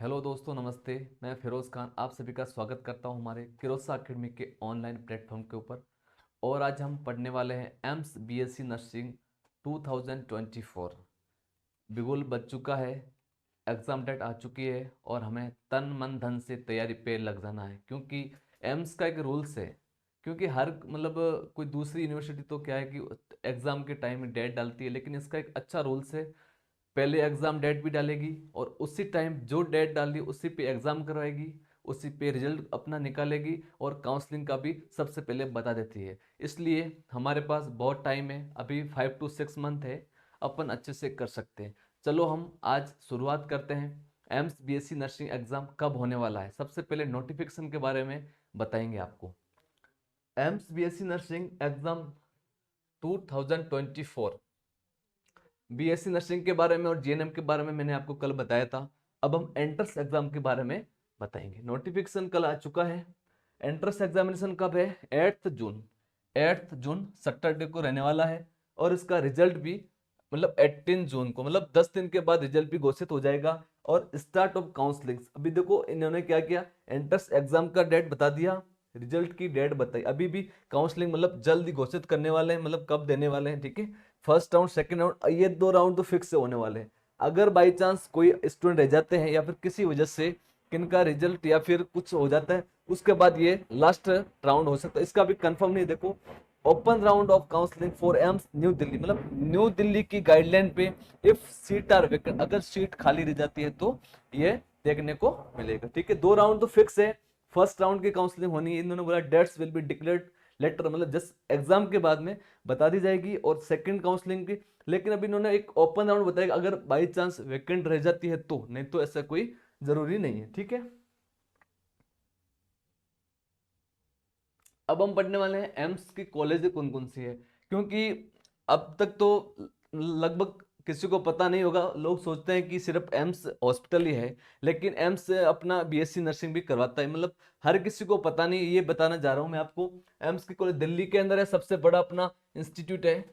Hello दोस्तों, नमस्ते। मैं फिरोज़ खान आप सभी का स्वागत करता हूं हमारे किरोसा अकेडमी के ऑनलाइन प्लेटफॉर्म के ऊपर। और आज हम पढ़ने वाले हैं एम्स बीएससी नर्सिंग 2024। बिगुल बज चुका है, एग्ज़ाम डेट आ चुकी है और हमें तन मन धन से तैयारी पे लग जाना है, क्योंकि एम्स का एक रूल्स है। क्योंकि हर कोई दूसरी यूनिवर्सिटी तो क्या है कि एग्ज़ाम के टाइम में डेट डालती है, लेकिन इसका एक अच्छा रूल्स है। पहले एग्जाम डेट भी डालेगी और उसी टाइम जो डेट डाली उसी पे एग्जाम करवाएगी, उसी पे रिजल्ट अपना निकालेगी और काउंसलिंग का भी सबसे पहले बता देती है। इसलिए हमारे पास बहुत टाइम है, अभी 5 to 6 मंथ है, अपन अच्छे से कर सकते हैं। चलो हम आज शुरुआत करते हैं। एम्स बीएससी नर्सिंग एग्जाम कब होने वाला है, सबसे पहले नोटिफिकेशन के बारे में बताएंगे आपको। AIIMS BSc nursing exam 2024 BSc nursing के बारे में और जीएनएम के बारे में मैंने आपको कल बताया था। अब हम एंट्रेंस एग्जाम के बारे में बताएंगे। नोटिफिकेशन कल आ चुका है। एंट्रेंस एग्जामिनेशन कब है? 8 जून। 8 जून सैटरडे को रहने वाला है और इसका रिजल्ट भी 18 जून को, 10 दिन के बाद रिजल्ट भी घोषित हो जाएगा। और स्टार्ट ऑफ काउंसलिंग, अभी देखो इन्होंने क्या किया, एंट्रेंस एग्जाम का डेट बता दिया, रिजल्ट की डेट बताई। अभी भी काउंसलिंग जल्दी घोषित करने वाले हैं, कब देने वाले हैं, ठीक है। फर्स्ट राउंड, सेकंड राउंड, ये 2 राउंड तो फिक्स से होने वाले हैं। अगर बाई चांस कोई स्टूडेंट रह जाते हैं या फिर किसी वजह से किनका रिजल्ट या फिर कुछ हो जाता है, उसके बाद ये लास्ट राउंड हो सकता है, इसका भी कंफर्म नहीं। देखो, open round of counselling for AIIMS new Delhi, new Delhi की गाइडलाइन पे इफ सीट आर वेकेंट, अगर सीट खाली रह जाती है तो ये देखने को मिलेगा, ठीक है। 2 राउंड तो फिक्स है। फर्स्ट राउंड की काउंसलिंग होनी है, इन्होंने बोला dates will be declared later, just exam के बाद में बता दी जाएगी, और सेकंड काउंसलिंग की। लेकिन अभी इन्होंने एक ओपन राउंड बताया, अगर बाई चांस वैकेंट रह जाती है तो, नहीं तो ऐसा कोई जरूरी नहीं है, ठीक है। अब हम पढ़ने वाले हैं एम्स की कॉलेज कौन कौन सी है, क्योंकि अब तक तो लगभग किसी को पता नहीं होगा। लोग सोचते हैं कि सिर्फ एम्स हॉस्पिटल ही है, लेकिन एम्स अपना बीएससी नर्सिंग भी करवाता है, हर किसी को पता नहीं। ये बताना जा रहा हूं मैं आपको। एम्स की कॉलेज दिल्ली के अंदर है, सबसे बड़ा अपना इंस्टीट्यूट है।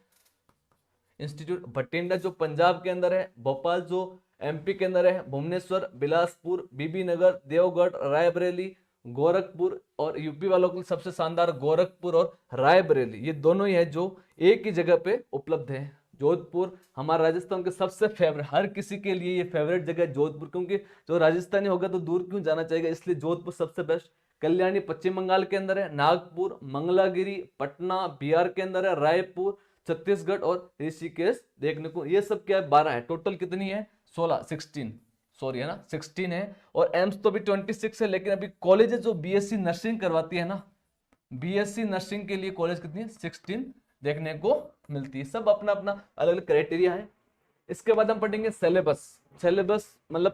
इंस्टीट्यूट बठिंडा जो पंजाब के अंदर है, भोपाल जो एमपी के अंदर है, भुवनेश्वर, बिलासपुर, बीबी नगर, देवगढ़, रायबरेली, गोरखपुर, और यूपी वालों के लिए सबसे शानदार गोरखपुर और रायबरेली, ये दोनों ही है जो एक ही जगह पे उपलब्ध है। जोधपुर हमारा राजस्थान के सबसे फेवरेट, हर किसी के लिए ये फेवरेट जगह है जोधपुर, क्योंकि जो राजस्थानी होगा तो दूर क्यों जाना चाहेगा, इसलिए जोधपुर सबसे बेस्ट। कल्याणी पश्चिम बंगाल के अंदर है, नागपुर, मंगलागिरी, पटना बिहार के अंदर है, रायपुर छत्तीसगढ़, और ऋषिकेश देखने को, ये सब क्या है, 12 है। टोटल कितनी है? 16, 16, सॉरी है ना, 16 है। और एम्स तो भी 26 है, लेकिन अभी कॉलेज जो बीएससी नर्सिंग करवाती है ना, बीएससी नर्सिंग के लिए कॉलेज कितनी है? 16 देखने को मिलती है। सब अपना अपना अलग अलग क्राइटेरिया है। इसके बाद हम पढ़ेंगे सिलेबस। सिलेबस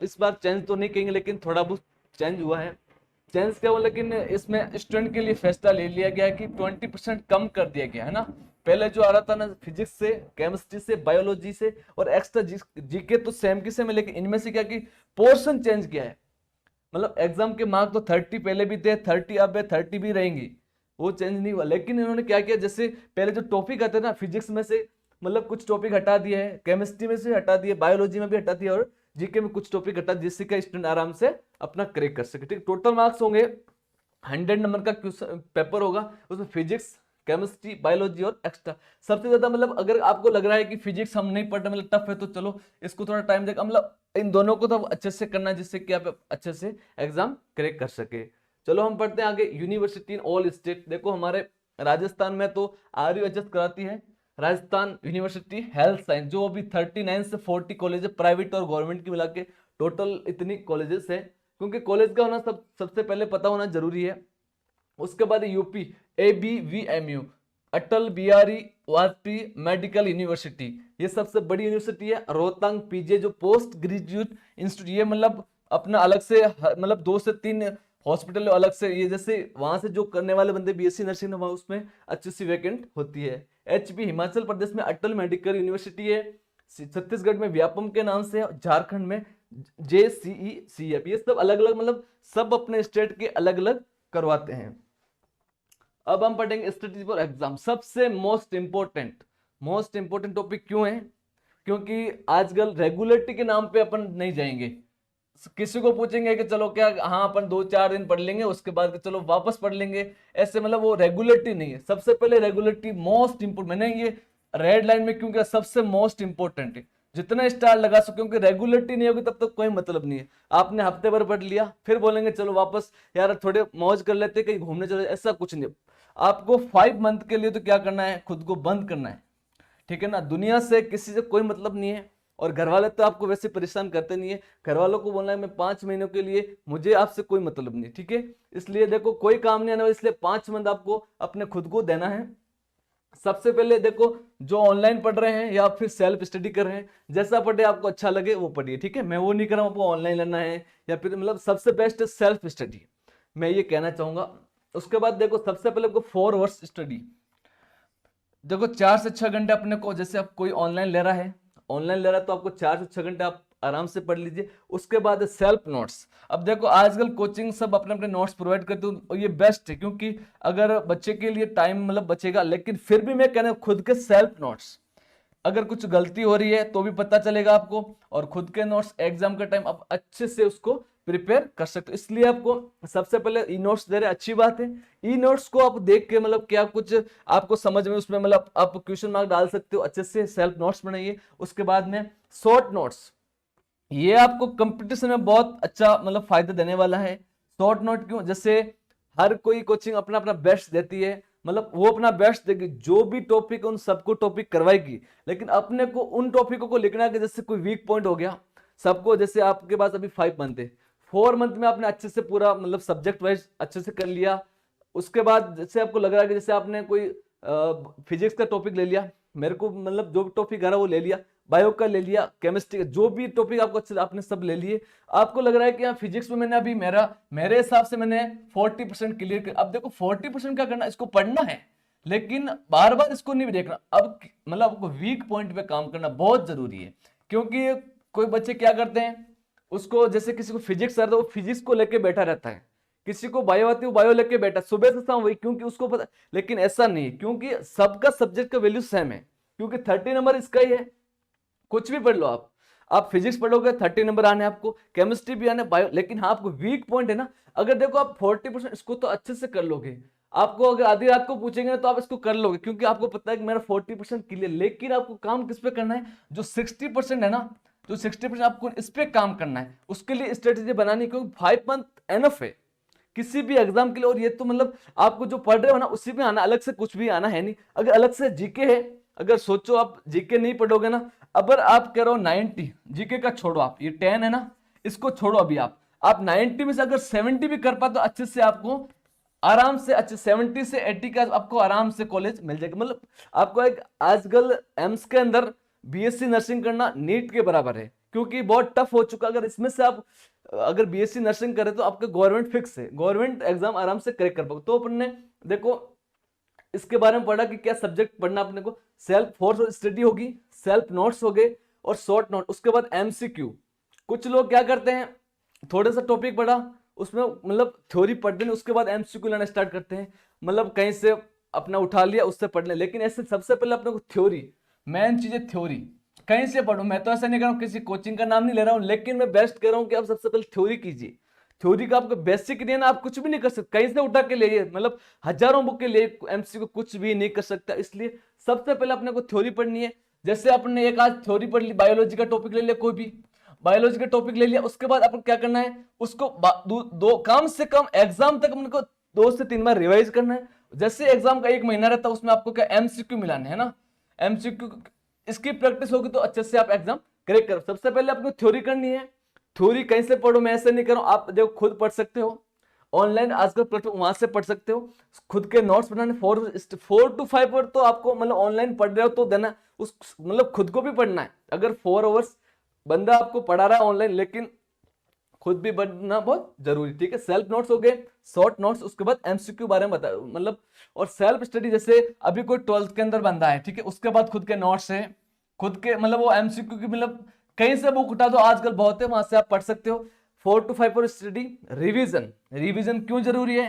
इस बार चेंज तो नहीं कहेंगे, लेकिन थोड़ा बहुत चेंज हुआ है। चेंज क्या हुआ, लेकिन इसमें स्टूडेंट के लिए फैसला ले लिया गया है कि 20% कम कर दिया गया है ना। पहले जो आ रहा था ना, फिजिक्स से, केमिस्ट्री से, बायोलॉजी से और एक्स्ट्रा जीके तो सेम की सेम है, लेकिन इनमें से क्या कि पोर्शन चेंज किया है। एग्जाम के मार्क तो 30 पहले भी थे, 30 अब है, 30 भी रहेंगी, वो चेंज नहीं हुआ। लेकिन इन्होंने क्या किया, जैसे पहले जो टॉपिक आते ना फिजिक्स में से, कुछ टॉपिक हटा दिए है, केमिस्ट्री में से हटा दिए, बायोलॉजी में भी हटा दिया, और जीके में कुछ टॉपिक हटा दिए, जिससे स्टूडेंट आराम से अपना क्रैक कर सके, ठीक। टोटल मार्क्स होंगे 100 नंबर का क्वेश्चन पेपर होगा, उसमें फिजिक्स, केमिस्ट्री, बायोलॉजी और एक्स्ट्रा। सबसे ज्यादा अगर आपको लग रहा है कि फिजिक्स हम नहीं पढ़ रहे, टफ है, तो चलो इसको थोड़ा टाइम देगा, इन दोनों को तो अच्छे से करना है, जिससे कि आप अच्छे से एग्जाम क्रैक कर सके। चलो हम पढ़ते हैं आगे। यूनिवर्सिटी इन ऑल स्टेट, देखो हमारे राजस्थान में तो RUHS कराती है, राजस्थान यूनिवर्सिटी हेल्थ साइंस, जो अभी 39 से 40 कॉलेज है, प्राइवेट और गवर्नमेंट की मिला के टोटल इतनी कॉलेजेस है, क्योंकि कॉलेज का होना सबसे पहले पता होना जरूरी है। उसके बाद UP ABVMU, Atal Bihari Vajpayee medical university, ये सबसे बड़ी यूनिवर्सिटी है। रोहतांग PJ जो पोस्ट ग्रेजुएट इंस्टीट्यूट, ये अपना अलग से 2 से 3 हॉस्पिटल अलग से, ये जैसे वहां से जो करने वाले बंदे BSc नर्सिंग वहां उसमें अच्छी सी वैकेंट होती है। HP हिमाचल प्रदेश में अटल मेडिकल यूनिवर्सिटी है, छत्तीसगढ़ में व्यापम के नाम से, झारखंड में JCECF, ये सब अलग अलग सब अपने स्टेट के अलग अलग करवाते हैं। अब हम पढ़ेंगे स्ट्रेटेजी फॉर एग्जाम, सबसे मोस्ट इंपोर्टेंट टॉपिक क्यों है, क्योंकि आजकल रेगुलरिटी के नाम पे अपन नहीं जाएंगे। किसी को पूछेंगे कि चलो क्या, हाँ अपन 2-4 दिन पढ़ लेंगे, उसके बाद चलो वापस पढ़ लेंगे, ऐसे मतलब वो रेगुलरिटी नहीं है। सबसे पहले रेगुलरिटी मोस्ट इंपोर्टेंट, मैंने ये रेड लाइन में क्यों किया, सबसे मोस्ट इंपोर्टेंट है। जितना स्टार लगा सको, क्योंकि रेगुलरिटी नहीं होगी तब तक कोई मतलब नहीं है। आपने हफ्ते भर पढ़ लिया, फिर बोलेंगे चलो वापस यार थोड़े मौज कर लेते, कहीं घूमने चले, ऐसा कुछ नहीं। आपको 5 मंथ के लिए तो क्या करना है, खुद को बंद करना है, ठीक है ना। दुनिया से किसी से कोई मतलब नहीं है, और घर वाले तो आपको वैसे परेशान करते नहीं है। घर वालों को बोलना है मैं 5 महीनों के लिए, मुझे आपसे कोई मतलब नहीं, ठीक है। इसलिए देखो कोई काम नहीं आने वाला, इसलिए 5 मंथ आपको अपने खुद को देना है। सबसे पहले देखो, जो ऑनलाइन पढ़ रहे हैं या फिर सेल्फ स्टडी कर रहे हैं, जैसा पढ़े आपको अच्छा लगे वो पढ़िए, ठीक है। मैं वो नहीं कर रहा हूँ आपको ऑनलाइन लेना है या फिर, मतलब सबसे बेस्ट है सेल्फ स्टडी, मैं ये कहना चाहूंगा। उसके बाद देखो सबसे पहले आपको 4 आवर्स स्टडी, देखो 4 से 6 घंटे अपने को, जैसे आप कोई ऑनलाइन ले रहा है, तो आपको 4 से 6 घंटे आप आराम से पढ़ लीजिए। उसके बाद सेल्फ नोट्स। अब देखो आजकल कोचिंग सब अपने अपने नोट्स प्रोवाइड करते हैं, और ये बेस्ट है, क्योंकि अगर बच्चे के लिए टाइम मतलब बचेगा, लेकिन फिर भी मैं कहना खुद के सेल्फ नोट्स, अगर कुछ गलती हो रही है तो भी पता चलेगा आपको, और खुद के नोट्स एग्जाम के टाइम आप अच्छे से उसको प्रिपेयर कर सकते हो। इसलिए आपको सबसे पहले ई नोट्स दे रहे, अच्छी बात है। ई नोट्स को आप देख के मतलब क्या कुछ आपको समझ में, उसमें मतलब आप क्वेश्चन मार्क डाल सकते हो, अच्छे से सेल्फ नोट्स बनाइए। उसके बाद में शॉर्ट नोट्स, ये आपको कंपटीशन में बहुत अच्छा मतलब फायदा देने वाला है। शॉर्ट नोट क्यों, जैसे हर कोई कोचिंग अपना अपना बेस्ट देती है, मतलब वो अपना बेस्ट देगी, जो भी टॉपिक उन सबको टॉपिक करवाएगी, लेकिन अपने को उन टॉपिकों को लिखना है कि जैसे कोई वीक पॉइंट हो गया सबको, जैसे आपके पास अभी 5 मंथ है, 4 मंथ में आपने अच्छे से पूरा मतलब सब्जेक्ट वाइज अच्छे से कर लिया। उसके बाद जैसे आपको लग रहा है कि जैसे आपने कोई फिजिक्स का टॉपिक ले लिया, मेरे को मतलब जो भी टॉपिक आ रहा वो ले लिया, बायो का ले लिया, केमिस्ट्री का, जो भी टॉपिक आपको अच्छे आपने सब ले लिए। आपको लग रहा है कि यहाँ फिजिक्स में मैंने अभी मेरे हिसाब से मैंने 40% क्लियर कर। अब देखो 40% क्या करना, इसको पढ़ना है, लेकिन बार बार इसको नहीं देखना। अब मतलब आपको वीक पॉइंट पे काम करना बहुत जरूरी है, क्योंकि कोई बच्चे क्या करते हैं, उसको जैसे किसी को फिजिक्स आता है वो फिजिक्स को लेके बैठा रहता है, किसी को बायो आती है वो बायो लेके बैठा सुबह से शाम वही, क्योंकि उसको पता। लेकिन ऐसा नहीं, क्योंकि सबका सब्जेक्ट का वैल्यू सेम है, क्योंकि 30 नंबर इसका ही है। कुछ भी पढ़ लो आप फिजिक्स पढ़ोगे 30 नंबर आने आपको, केमिस्ट्री भी आने, बायो, लेकिन हाँ आपको वीक पॉइंट है ना। अगर देखो आप 40% इसको तो अच्छे से कर लोगे, आपको अगर आधी रात को पूछेंगे ना तो आप इसको कर लोगे, क्योंकि आपको पता है कि मेरा 40% क्लियर। लेकिन आपको काम किस पे करना है, जो 60% है ना, जो 60% आपको इस पे काम करना है, उसके लिए स्ट्रेटेजी बनानी, क्योंकि 5 मंथ एनफ है किसी भी एग्जाम के लिए। और ये तो मतलब आपको जो पढ़ रहे हो ना उसी में आना, अलग से कुछ भी आना है नहीं। अगर अलग से जीके है, अगर सोचो आप जीके नहीं पढ़ोगे ना, अगर आप कह रहे हो 90, जीके का छोड़ो, आप ये 10 है ना इसको छोड़ो, अभी आप 90 में से अगर 70 भी कर पाते तो अच्छे से आपको आराम से, अच्छे 70 से 80 का आपको आराम से कॉलेज मिल जाएगा। मतलब आपको एक आजकल एम्स के अंदर बीएससी नर्सिंग करना नीट के बराबर है, क्योंकि बहुत टफ हो चुका। अगर इसमें से आप अगर बीएससी नर्सिंग करें तो आपका गवर्नमेंट फिक्स है, गवर्नमेंट एग्जाम आराम से क्रैक कर पाओगे। तो अपन ने देखो इसके बारे में पढ़ा कि क्या सब्जेक्ट पढ़ना अपने को, सेल्फ फोर्स स्टडी होगी, सेल्फ नोट्स हो गए और शॉर्ट नोट। उसके बाद एमसीक्यू। कुछ लोग क्या करते हैं, थोड़ा सा टॉपिक पढ़ा उसमें मतलब थ्योरी पढ़ते हैं, उसके बाद एमसीक्यू लेना स्टार्ट करते हैं, मतलब कहीं से अपना उठा लिया उससे पढ़ ले। लेकिन ऐसे सबसे पहले अपने को थ्योरी, मेन चीज है थ्योरी, कहीं से पढ़ो। मैं तो ऐसा नहीं कर रहा हूँ, किसी कोचिंग का नाम नहीं ले रहा हूँ, लेकिन मैं बेस्ट कह रहा हूँ कि आप सबसे पहले थ्योरी कीजिए। थ्योरी का आपको बेसिक नहीं है ना, आप कुछ भी नहीं कर सकते, कहीं से उठा के लिए, मतलब हजारों बुक के लिए एमसीक्यू कुछ भी नहीं कर सकता। इसलिए सबसे पहले अपने को थ्योरी पढ़नी है। जैसे अपने एक आज थ्योरी पढ़ ली, बायोलॉजी का टॉपिक ले लिया, कोई भी बायोलॉजी का टॉपिक ले लिया, उसके बाद अपन क्या करना है, उसको दो कम से कम एग्जाम तक अपने को 2 से 3 बार रिवाइज करना है। जैसे एग्जाम का 1 महीना रहता है, उसमें आपको क्या एमसीक्यू मिलाने है ना, एमसीक्यू इसकी प्रैक्टिस होगी तो अच्छे से आप एग्जाम क्रैक करो। सबसे पहले आपको थ्योरी करनी है। थ्योरी कहीं से पढ़ो, मैं ऐसे नहीं कर रहा हूं, आप देखो खुद पढ़ सकते हो, ऑनलाइन आजकल प्लेटफॉर्म वहां से पढ़ सकते हो। खुद के नोट्स बनाने 4 to 5 आवर तो आपको मतलब ऑनलाइन पढ़ रहे हो तो देना, उस मतलब खुद को भी पढ़ना है। अगर 4 आवर्स बंदा आपको पढ़ा रहा है ऑनलाइन, लेकिन खुद भी पढ़ना बहुत जरूरी, ठीक है। सेल्फ नोट्स हो गए, शॉर्ट नोट्स, उसके बाद एमसीक्यू बारे में बता मतलब, और सेल्फ स्टडी जैसे अभी कोई 12th के अंदर बंदा है, ठीक है, उसके बाद खुद के नोट्स है, खुद के मतलब वो एमसीक्यू की मतलब कहीं से बुक उठा दो, आजकल बहुत है, वहां से आप पढ़ सकते हो। 4 to 5 आवर स्टडी। रिवीजन क्यों जरूरी है,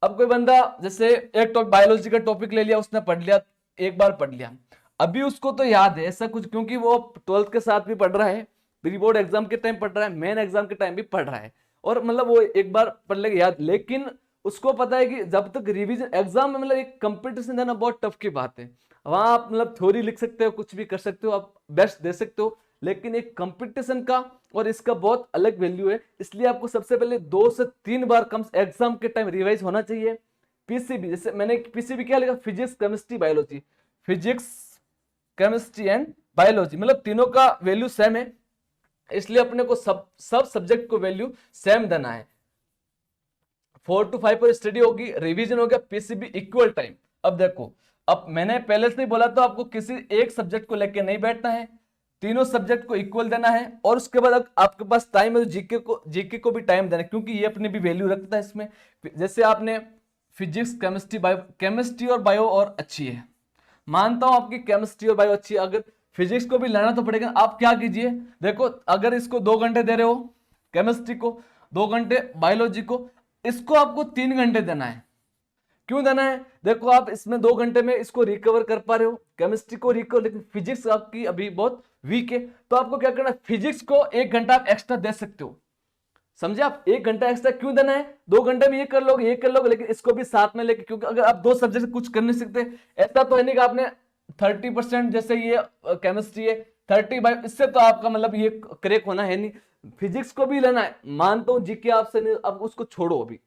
अब कोई बंदा जैसे एक बायोलॉजी का टॉपिक ले लिया, उसने पढ़ लिया, एक बार पढ़ लिया, अभी उसको तो याद है ऐसा कुछ, क्योंकि वो 12th के साथ भी पढ़ रहा है, प्री बोर्ड एग्जाम के टाइम पढ़ रहा है, मेन एग्जाम के टाइम भी पढ़ रहा है, और मतलब वो एक बार पढ़ लेगा याद, लेकिन उसको पता है कि जब तक रिवीजन एग्जाम में मतलब एक कंपटीशन देना बहुत टफ की बात है। वहां आप मतलब थ्योरी लिख सकते हो, कुछ भी कर सकते हो, आप बेस्ट दे सकते हो, लेकिन एक कंपटीशन का और इसका बहुत अलग वैल्यू है। इसलिए आपको सबसे पहले 2 से 3 बार कम एग्जाम के टाइम रिवाइज होना चाहिए। पीसीबी, जैसे मैंने पीसीबी क्या लिखा, physics chemistry biology, physics chemistry and biology, मतलब तीनों का वैल्यू सेम है, इसलिए अपने को सब सब्जेक्ट को वैल्यू सेम देना है। 4 to 5 पर स्टडी होगी, रिवीजन हो गया, पीसीबी इक्वल टाइम। अब देखो, अब मैंने पहले से ही बोला तो आपको किसी एक सब्जेक्ट को लेकर नहीं बैठना है, तीनों सब्जेक्ट को इक्वल देना है, और उसके बाद आपके पास टाइम है तो जीके को भी टाइम देना है, क्योंकि ये अपनी भी वैल्यू रखता है इसमें। जैसे आपने फिजिक्स केमिस्ट्री बायो, केमिस्ट्री और बायो और अच्छी है, मानता हूं आपकी केमिस्ट्री और बायो अच्छी है, अगर फिजिक्स को भी लेना तो पड़ेगा। आप क्या कीजिए, देखो अगर इसको 2 घंटे दे रहे हो केमिस्ट्री को, 2 घंटे बायोलॉजी को, इसको आपको 3 घंटे देना है। क्यों देना है, देखो आप इसमें 2 घंटे में इसको रिकवर कर पा रहे हो, केमिस्ट्री को रिकवर, लेकिन फिजिक्स आपकी अभी बहुत वीक है, तो आपको क्या करना है, फिजिक्स को 1 घंटा आप एक्स्ट्रा दे सकते हो। समझे आप, 1 घंटा एक्स्ट्रा क्यों देना है, 2 घंटे में ये कर लोगे, ये कर लोगे, लेकिन इसको भी साथ में लेके, क्योंकि अगर आप 2 सब्जेक्ट कुछ कर नहीं सकते, ऐसा तो है नहीं कि आपने 30% जैसे ये केमिस्ट्री है 30 इससे तो आपका मतलब ये क्रैक होना है नहीं, फिजिक्स को भी लेना है। मानता हूं जीके आपसे नहीं, अब उसको छोड़ो, अभी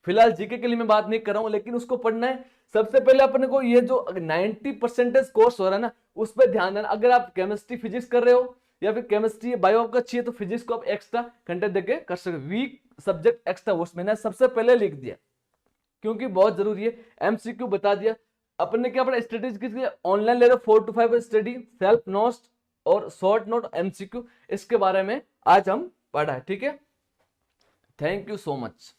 फिलहाल जीके के लिए मैं बात नहीं कर रहा हूं, लेकिन उसको पढ़ना है। सबसे पहले अपने को ये जो 90% कोर्स हो रहा है ना, उस पर ध्यान देना। अगर आप केमिस्ट्री फिजिक्स कर रहे हो या फिर केमिस्ट्री बायो आपका अच्छी है, तो फिजिक्स को आप एक्स्ट्रा घंटे देके कर सकते, वीक सब्जेक्ट एक्स्ट्रा कोर्स मैंने सबसे पहले लिख दिया, क्योंकि बहुत जरूरी है। एमसीक्यू बता दिया अपने, क्या पढ़ा स्टडीज किसके, ऑनलाइन ले रहे 4 to 5 स्टडी, सेल्फ नोट्स और शॉर्ट नोट एमसीक्यू, इसके बारे में आज हम पढ़ा है। ठीक है, थैंक यू सो मच।